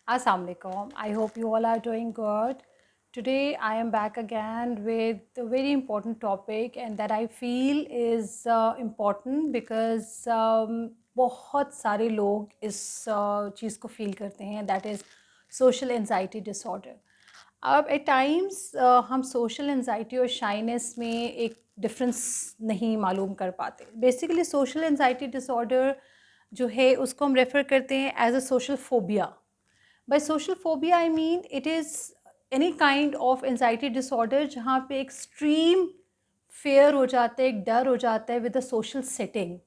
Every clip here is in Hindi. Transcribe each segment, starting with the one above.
Assalamu alaikum. I hope you all are doing good. Today I am back again with a very important topic and that I feel is important because बहुत सारे लोग इस चीज़ को फील करते हैं, that is social anxiety disorder. अब एट टाइम्स हम सोशल एंजाइटी और शाइनेस में एक डिफरेंस नहीं मालूम कर पाते. बेसिकली सोशल एंजाइटी डिसऑर्डर जो है उसको हम रेफ़र करते हैं as a social phobia. By social phobia I mean it is any kind of anxiety disorder जहाँ पे एक्सट्रीम फेयर हो जाता है, एक डर हो जाता है with a social setting.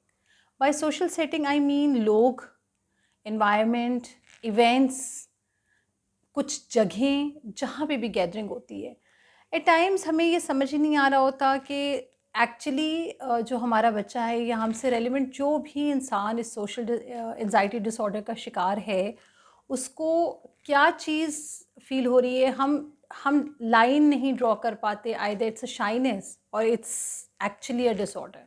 By social setting I mean लोग, एनवायरनमेंट, इवेंट्स, कुछ जगहें जहाँ पे भी गैदरिंग होती है. एट टाइम्स हमें ये समझ ही नहीं आ रहा होता कि एक्चुअली जो हमारा बच्चा है या हमसे रेलिवेंट जो भी इंसान इस सोशल एंजाइटी डिसऑर्डर का शिकार है उसको क्या चीज़ फील हो रही है. हम लाइन नहीं ड्रॉ कर पाते. आइदर इट्स अ शाइनेस और it's actually a disorder.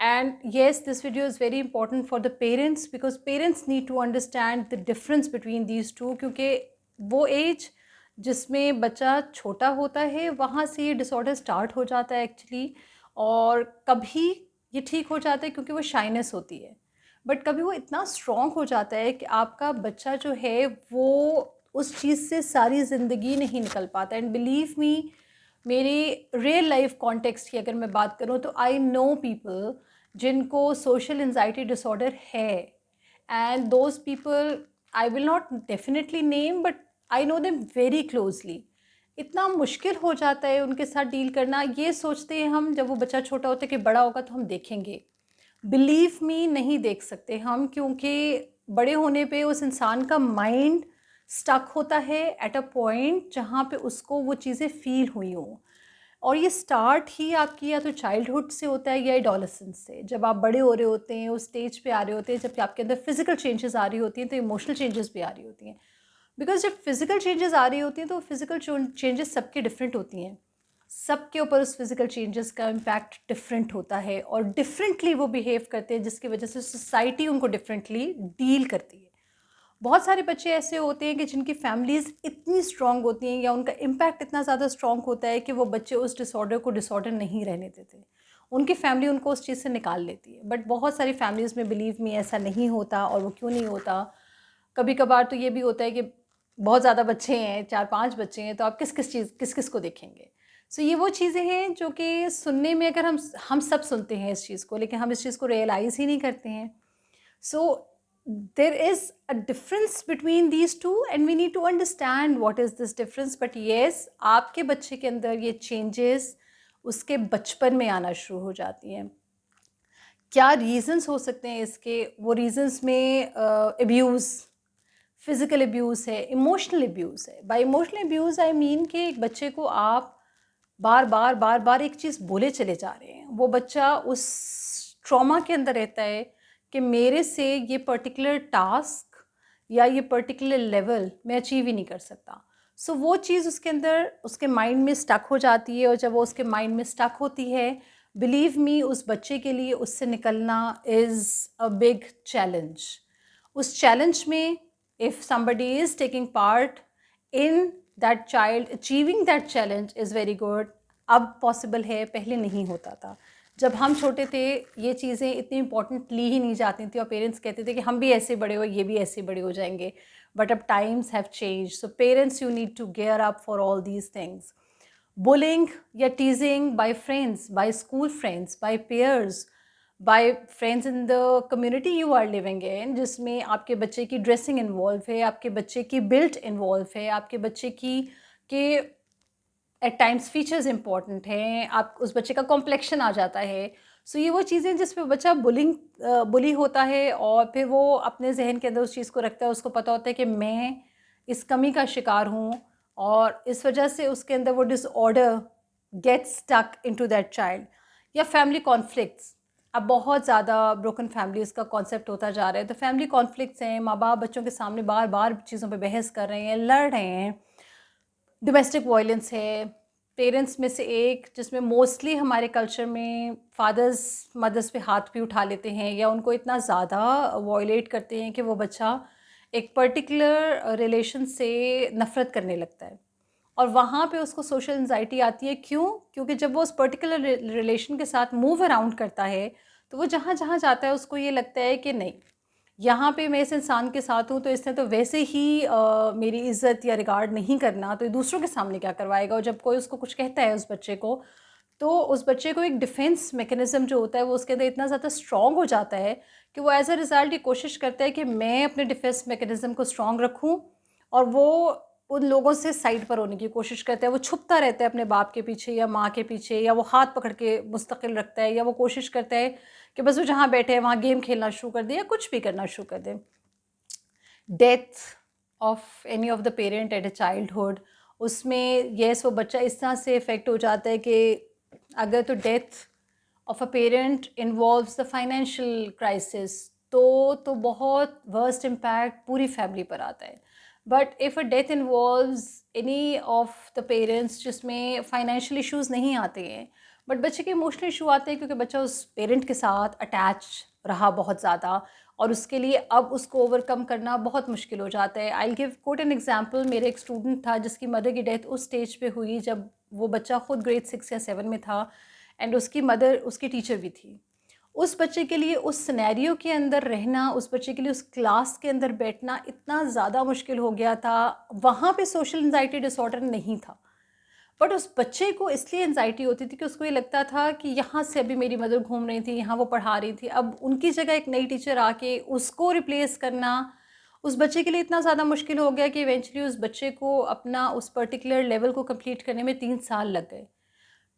And yes, this video is very important for the parents because parents need to understand the difference between these two. क्योंकि वो एज जिसमें बच्चा छोटा होता है वहाँ से ये डिसऑर्डर स्टार्ट हो जाता है एक्चुअली. और कभी ये ठीक हो जाता है क्योंकि वो शाइनेस होती है, बट कभी वो इतना स्ट्रॉन्ग हो जाता है कि आपका बच्चा जो है वो उस चीज़ से सारी ज़िंदगी नहीं निकल पाता. एंड बिलीव मी, मेरी रियल लाइफ कॉन्टेक्स्ट की अगर मैं बात करूँ तो आई नो पीपल जिनको सोशल एंजाइटी डिसऑर्डर है. And those people I will not definitely name but I know them very closely. इतना मुश्किल हो जाता है उनके साथ डील करना. ये सोचते हैं हम जब वो बच्चा छोटा होता है कि बड़ा होगा तो हम देखेंगे. बिलीव मी, नहीं देख सकते हम, क्योंकि बड़े होने पे उस इंसान का माइंड स्टक होता है एट अ पॉइंट जहाँ पे उसको वो चीज़ें फील हुई हों. और ये स्टार्ट ही आपकी या तो चाइल्डहुड से होता है या एडोलेसेंस से. जब आप बड़े हो रहे होते हैं, उस स्टेज पे आ रहे होते हैं जबकि आपके अंदर फिजिकल चेंजेस आ रही होती हैं, तो इमोशनल चेंजेस भी आ रही होती हैं. बिकॉज जब फिजिकल चेंजेस आ रही होती हैं तो फिजिकल चेंजेस सबके डिफरेंट होती हैं. सबके ऊपर उस फिजिकल चेंजेस का इम्पैक्ट डिफरेंट होता है और डिफरेंटली वो बिहेव करते हैं, जिसकी वजह से सोसाइटी उनको डिफरेंटली डील करती है. बहुत सारे बच्चे ऐसे होते हैं कि जिनकी फैमिलीज़ इतनी स्ट्रॉन्ग होती हैं या उनका इम्पैक्ट इतना ज़्यादा स्ट्रॉन्ग होता है कि वो बच्चे उस डिसऑर्डर को डिसऑर्डर नहीं रहने देते. उनकी फैमिली उनको उस चीज़ से निकाल लेती है. बट बहुत सारी फैमिलीज़ में बिलीव मी ऐसा नहीं होता. और वो क्यों नहीं होता? कभी कभार तो ये भी होता है कि बहुत ज़्यादा बच्चे हैं, 4-5 बच्चे हैं, तो आप किस किस को देखेंगे. सो ये वो चीज़ें हैं जो कि सुनने में, अगर हम सब सुनते हैं इस चीज़ को, लेकिन हम इस चीज़ को रियलाइज़ ही नहीं करते हैं. So there is a difference between these two and we need to understand what is this difference. But yes, आपके बच्चे के अंदर ये changes उसके बचपन में आना शुरू हो जाती हैं. क्या रीजंस हो सकते हैं इसके? वो रीजंस में अब्यूज़, फिज़िकल अब्यूज़ है, इमोशनल अब्यूज़ है. By emotional abuse I mean कि एक बच्चे को आप बार बार एक चीज़ बोले चले जा रहे हैं. वो बच्चा उस ट्रॉमा के अंदर रहता है कि मेरे से ये पर्टिकुलर टास्क या ये पर्टिकुलर लेवल मैं अचीव ही नहीं कर सकता. सो वो चीज़ उसके अंदर, उसके माइंड में स्टक हो जाती है. और जब वो उसके माइंड में स्टक होती है, बिलीव मी, उस बच्चे के लिए उससे निकलना इज़ अ बिग चैलेंज. उस चैलेंज में if somebody is taking part in that child achieving that challenge is very good. अब पॉसिबल है, पहले नहीं होता था. जब हम छोटे थे ये चीज़ें इतनी इम्पोर्टेंट ली ही नहीं जाती थी और पेरेंट्स कहते थे कि हम भी ऐसे बड़े हो, ये भी ऐसे बड़े हो जाएंगे. बट अब times have change. So parents, you need to gear up for all these things. Bullying या teasing by friends, by school friends, by peers, by friends in the community you are living in, जिसमें आपके बच्चे की ड्रेसिंग इन्वॉल्व है, आपके बच्चे की बिल्ट इन्वॉल्व है, आपके बच्चे की के एट टाइम्स फीचर्स इंपॉर्टेंट हैं, आप उस बच्चे का कॉम्प्लेक्शन आ जाता है. सो ये वो चीज़ें जिस पे बच्चा बुली होता है और फिर वो अपने जहन के अंदर उस चीज़ को रखता है. उसको पता होता है कि मैं इस कमी का शिकार हूँ और इस वजह से उसके अंदर वो disorder get stuck into that child. या फैमिली कॉन्फ्लिक्ट्स. अब बहुत ज़्यादा ब्रोकन फैमिलीज़ का कॉन्सेप्ट होता जा रहा है. तो फैमिली कॉन्फ्लिक्ट्स हैं, माँ बाप बच्चों के सामने बार बार चीज़ों पे बहस कर रहे हैं, लड़ रहे हैं. डोमेस्टिक वायलेंस है. पेरेंट्स में से एक, जिसमें मोस्टली हमारे कल्चर में फादर्स मदर्स पे हाथ भी उठा लेते हैं या उनको इतना ज़्यादा वॉयलेट करते हैं कि वो बच्चा एक पर्टिकुलर रिलेशन से नफ़रत करने लगता है, और वहाँ पे उसको सोशल एंजाइटी आती है। क्यों? क्योंकि जब वो उस पर्टिकुलर रिलेशन के साथ मूव अराउंड करता है, तो वो जहाँ जहाँ जाता है उसको ये लगता है कि नहीं, यहाँ पे मैं इस इंसान के साथ हूँ तो इसने तो वैसे ही मेरी इज़्ज़त या रिगार्ड नहीं करना, तो ये दूसरों के सामने क्या करवाएगा। और जब कोई उसको कुछ कहता है उस बच्चे को, तो उस बच्चे को एक डिफेंस मैकेनिज़्म जो होता है वो उसके अंदर इतना ज़्यादा स्ट्रॉन्ग हो जाता है कि वो एज़ अ रिज़ल्ट ये कोशिश करता है कि मैं अपने डिफेंस मैकेनिज़्म को स्ट्रॉन्ग रखूँ, और वो उन लोगों से साइड पर होने की कोशिश करता है। वो छुपता रहता है अपने बाप के पीछे या माँ के पीछे, या वो हाथ पकड़ के मुस्तकिल रखता है, या वो कोशिश करता है कि बस वो जहाँ बैठे हैं वहाँ गेम खेलना शुरू कर दे या कुछ भी करना शुरू कर दे। Death of any of the parent at a childhood, उसमें येस वो बच्चा इस तरह से इफ़ेक्ट हो जाता है कि अगर तो death of a parent involves the financial crisis, तो बहुत वर्स्ट इम्पैक्ट पूरी फैमिली पर आता है। But if a death involves any of the parents जिसमें फाइनेंशियल इश्यूज़ नहीं आते हैं, बट बच्चे के इमोशनल इशू आते हैं क्योंकि बच्चा उस पेरेंट के साथ अटैच रहा बहुत ज़्यादा, और उसके लिए अब उसको ओवरकम करना बहुत मुश्किल हो जाता है। I will give quote an example. मेरे एक स्टूडेंट था जिसकी मदर की डेथ उस स्टेज पे हुई जब वो बच्चा खुद ग्रेड 6 या 7 में था, एंड उसकी मदर उसकी टीचर भी थी। उस बच्चे के लिए उस सिनेरियो के अंदर रहना, उस बच्चे के लिए उस क्लास के अंदर बैठना इतना ज़्यादा मुश्किल हो गया था। वहाँ पे सोशल एंजाइटी डिसऑर्डर नहीं था, बट उस बच्चे को इसलिए एंजाइटी होती थी कि उसको ये लगता था कि यहाँ से अभी मेरी मदर घूम रही थी, यहाँ वो पढ़ा रही थी, अब उनकी जगह एक नई टीचर आके उसको रिप्लेस करना उस बच्चे के लिए इतना ज़्यादा मुश्किल हो गया कि इवेंचुअली उस बच्चे को अपना उस पर्टिकुलर लेवल को कंप्लीट करने में 3 साल लग गए।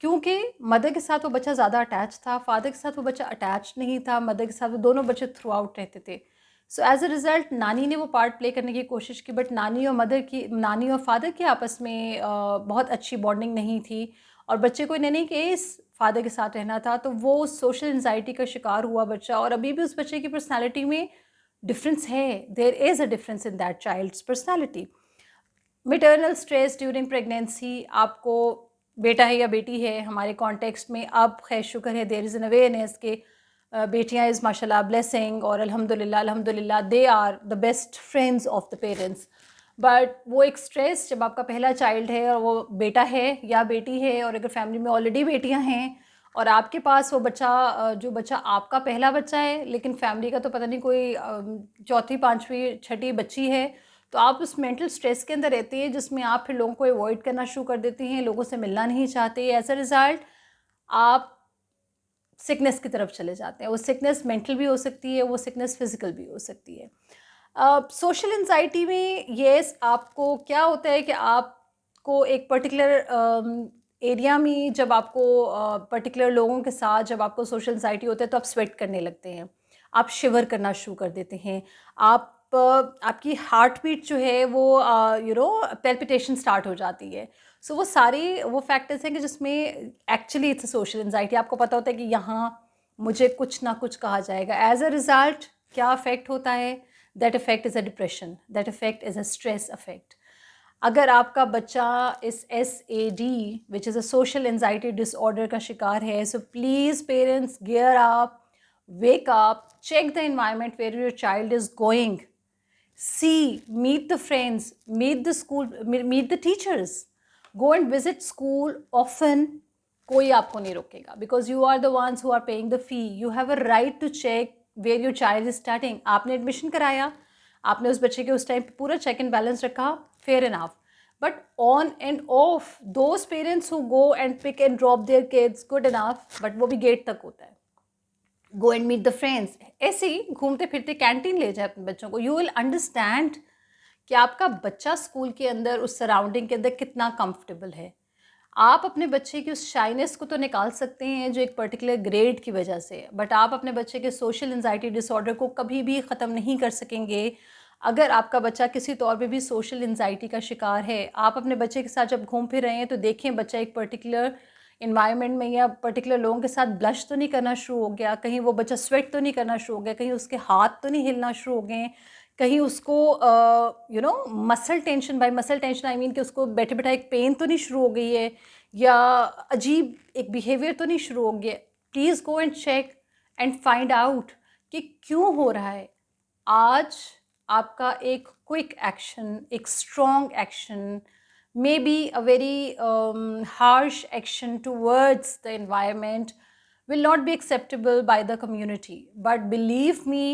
क्योंकि मदर के साथ वो बच्चा ज़्यादा अटैच था, फादर के साथ वो बच्चा अटैच नहीं था। मदर के साथ वो दोनों बच्चे थ्रू आउट रहते थे। सो एज़ अ रिज़ल्ट नानी ने वो पार्ट प्ले करने की कोशिश की, बट नानी और फादर की आपस में बहुत अच्छी बॉन्डिंग नहीं थी, और बच्चे को इन्हें नहीं कि इस फादर के साथ रहना था, तो वो सोशल एंजाइटी का शिकार हुआ बच्चा। और अभी भी उस बच्चे की पर्सनैलिटी में डिफरेंस है, there is a difference in that child's personality. Maternal stress during pregnancy, आपको बेटा है या बेटी है, हमारे कॉन्टेक्स्ट में अब खैर शुक्र है देयर इज़ एन अवेयरनेस कि बेटियां इज़ माशाल्लाह ब्लेसिंग, और अल्हम्दुलिल्लाह अल्हम्दुलिल्लाह they are the best friends of the parents. But वो एक स्ट्रेस जब आपका पहला चाइल्ड है और वो बेटा है या बेटी है, और अगर फैमिली में ऑलरेडी बेटियां हैं और आपके पास वो बच्चा जो बच्चा आपका पहला बच्चा है, लेकिन फैमिली का तो पता नहीं कोई चौथी पाँचवीं छठी बच्ची है, तो आप उस मेंटल स्ट्रेस के अंदर रहते हैं जिसमें आप फिर लोगों को अवॉइड करना शुरू कर देते हैं, लोगों से मिलना नहीं चाहते। एज अ रिज़ल्ट आप सिकनेस की तरफ चले जाते हैं। वो सिकनेस मेंटल भी हो सकती है, वो सिकनेस फिजिकल भी हो सकती है। सोशल एंजाइटी में येस आपको क्या होता है कि आपको एक पर्टिकुलर एरिया में जब आपको पर्टिकुलर लोगों के साथ जब आपको सोशल एंजाइटी होता है तो आप स्वेट करने लगते हैं, आप शिवर करना शुरू कर देते हैं, आपकी हार्ट बीट जो है वो पैल्पिटेशन स्टार्ट हो जाती है। सो वो सारी वो फैक्टर्स हैं कि जिसमें एक्चुअली इट्स सोशल एंजाइटी। आपको पता होता है कि यहाँ मुझे कुछ ना कुछ कहा जाएगा। एज अ रिज़ल्ट क्या अफेक्ट होता है? That effect is a depression, that effect is a stress affect. अगर आपका बच्चा इस SAD which is a social anxiety disorder का शिकार है, so please parents gear up, wake up, check the environment where your child is going, see, meet the friends, meet the school, meet the teachers, go and visit school often. कोई आपको नहीं रोकेगा because you are the ones who are paying the fee. You have a right to check where your child is studying. आपने एडमिशन कराया, आपने उस बच्चे के उस टाइम पे पूरा चेक एंड बैलेंस रखा, fair enough. But on and off those parents who go and pick and drop their kids, good enough, but वो भी गेट तक होता है। Go and meet the friends, ऐसे ही घूमते फिरते कैंटीन ले जाए अपने बच्चों को। यू विल अंडरस्टैंड कि आपका बच्चा स्कूल के अंदर उस सराउंडिंग के अंदर कितना कंफर्टेबल है। आप अपने बच्चे की उस शाइनेस को तो निकाल सकते हैं जो एक पर्टिकुलर ग्रेड की वजह से है, बट आप अपने बच्चे के सोशल एंजाइटी डिसऑर्डर को कभी भी ख़त्म नहीं कर सकेंगे अगर आपका बच्चा किसी तौर पे भी सोशल एंजाइटी का शिकार है। आप अपने बच्चे के साथ जब घूम फिर रहे हैं तो देखें बच्चा एक पर्टिकुलर इन्वायरमेंट में या पर्टिकुलर लोगों के साथ ब्लश तो नहीं करना शुरू हो गया, कहीं वो बच्चा स्वेट तो नहीं करना शुरू हो गया, कहीं उसके हाथ तो नहीं हिलना शुरू हो गए, कहीं उसको muscle tension, by muscle tension I mean कि उसको बैठे बैठा एक पेन तो नहीं शुरू हो गई है, या अजीब एक बिहेवियर तो नहीं शुरू हो गया। Please go and check and find out कि क्यों हो रहा है। आज आपका एक क्विक एक्शन, एक strong action, may be a very harsh action towards the environment will not be acceptable by the community. But believe me,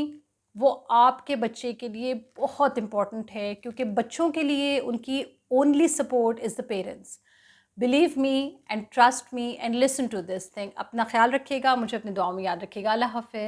वो आपके बच्चे के लिए बहुत इम्पॉर्टेंट है, क्योंकि बच्चों के लिए उनकी only support is the parents. Believe me and trust me and listen to this thing. अपना ख्याल रखिएगा, मुझे अपनी दुआ में याद रखिएगा. अल्लाह हाफ़िज़.